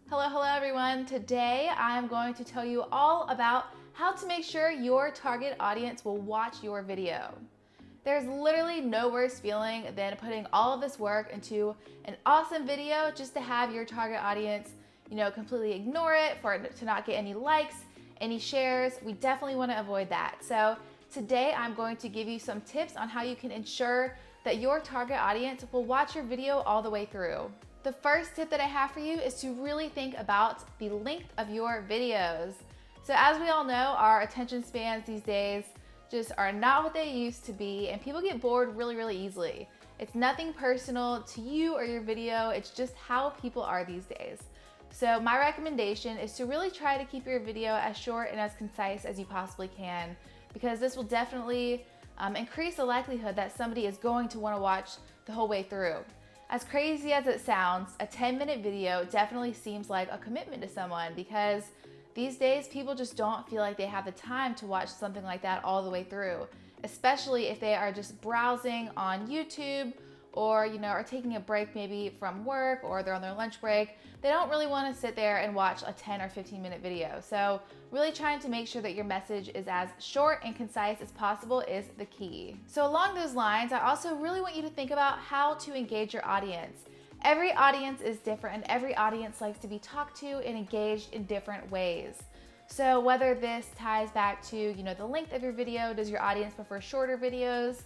Hello everyone. Today I'm going to tell you all about how to make sure your target audience will watch your video. There's literally no worse feeling than putting all of this work into an awesome video just to have your target audience, completely ignore it, for it to not get any likes, any shares. We definitely want to avoid that. So today I'm going to give you some tips on how you can ensure that your target audience will watch your video all the way through. The first tip that I have for you is to really think about the length of your videos. So as we all know, our attention spans these days just are not what they used to be, and people get bored really easily. It's nothing personal to you or your video, it's just how people are these days. So my recommendation is to really try to keep your video as short and as concise as you possibly can, because this will definitely increase the likelihood that somebody is going to want to watch the whole way through. As crazy as it sounds, a 10-minute video definitely seems like a commitment to someone, because these days people just don't feel like they have the time to watch something like that all the way through, especially if they are just browsing on YouTube or are taking a break maybe from work, or they're on their lunch break. They don't really want to sit there and watch a 10 or 15-minute video. So really trying to make sure that your message is as short and concise as possible is the key. So along those lines, I also really want you to think about how to engage your audience. Every audience is different, and every audience likes to be talked to and engaged in different ways. So whether this ties back to the length of your video, does your audience prefer shorter videos?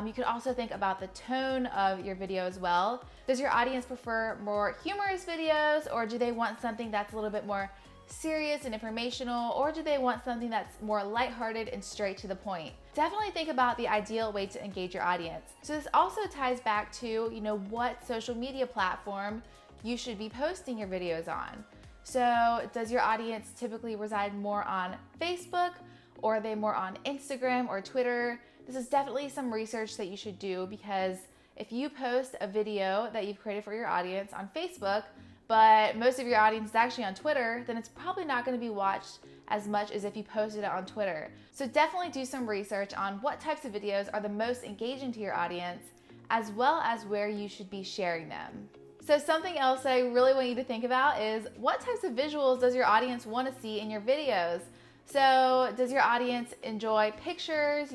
You could also think about the tone of your video as well. Does your audience prefer more humorous videos, or do they want something that's a little bit more serious and informational, or do they want something that's more lighthearted and straight to the point? Definitely think about the ideal way to engage your audience. So this also ties back to what social media platform you should be posting your videos on. So does your audience typically reside more on Facebook, or are they more on Instagram or Twitter? This is definitely some research that you should do, because if you post a video that you've created for your audience on Facebook, but most of your audience is actually on Twitter, then it's probably not going to be watched as much as if you posted it on Twitter. So definitely do some research on what types of videos are the most engaging to your audience, as well as where you should be sharing them. So something else I really want you to think about is, what types of visuals does your audience want to see in your videos? So does your audience enjoy pictures,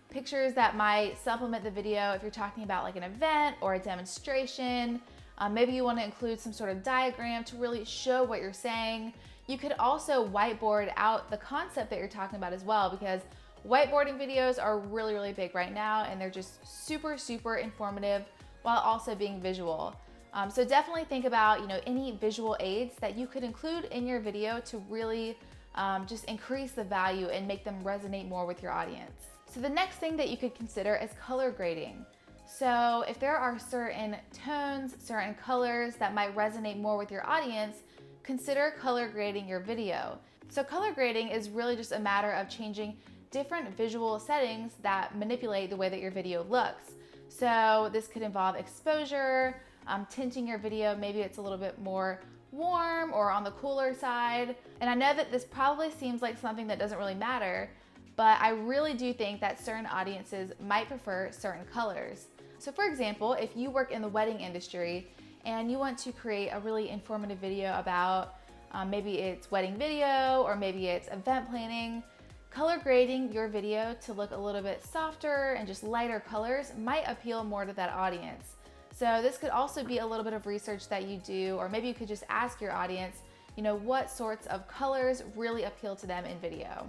pictures that might supplement the video if you're talking about like an event or a demonstration? Maybe you want to include some sort of diagram to really show what you're saying. You could also whiteboard out the concept that you're talking about as well, because whiteboarding videos are really big right now, and they're just super informative while also being visual. So definitely think about any visual aids that you could include in your video to really just increase the value and make them resonate more with your audience. So the next thing that you could consider is color grading. So if there are certain tones, certain colors that might resonate more with your audience, consider color grading your video. So color grading is really just a matter of changing different visual settings that manipulate the way that your video looks. So this could involve exposure, tinting your video, maybe it's a little bit more warm or on the cooler side. And I know that this probably seems like something that doesn't really matter, but I really do think that certain audiences might prefer certain colors. So for example, if you work in the wedding industry and you want to create a really informative video about maybe it's wedding video, or maybe it's event planning, color grading your video to look a little bit softer and just lighter colors might appeal more to that audience. So this could also be a little bit of research that you do, or maybe you could just ask your audience, what sorts of colors really appeal to them in video.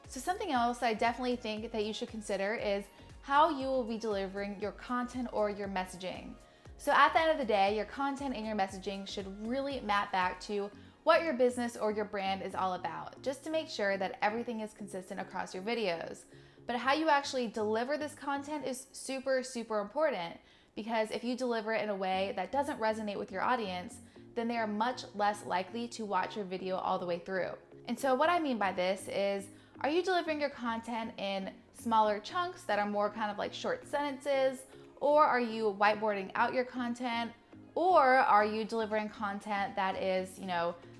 So something else I definitely think that you should consider is how you will be delivering your content or your messaging. So at the end of the day, your content and your messaging should really map back to what your business or your brand is all about, just to make sure that everything is consistent across your videos. But how you actually deliver this content is super important, because if you deliver it in a way that doesn't resonate with your audience, then they are much less likely to watch your video all the way through. And so what I mean by this is, are you delivering your content in smaller chunks that are more kind of like short sentences, or are you whiteboarding out your content, or are you delivering content that is,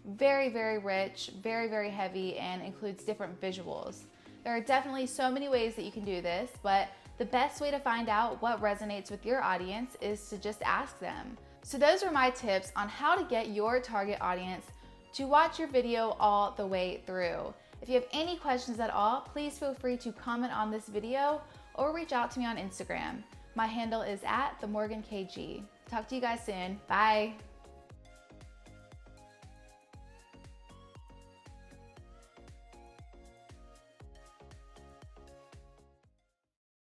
very rich, very heavy, and includes different visuals? There are definitely so many ways that you can do this, but the best way to find out what resonates with your audience is to just ask them. So those are my tips on how to get your target audience to watch your video all the way through. If you have any questions at all, please feel free to comment on this video or reach out to me on Instagram. My handle is @TheMorganKG. Talk to you guys soon. Bye.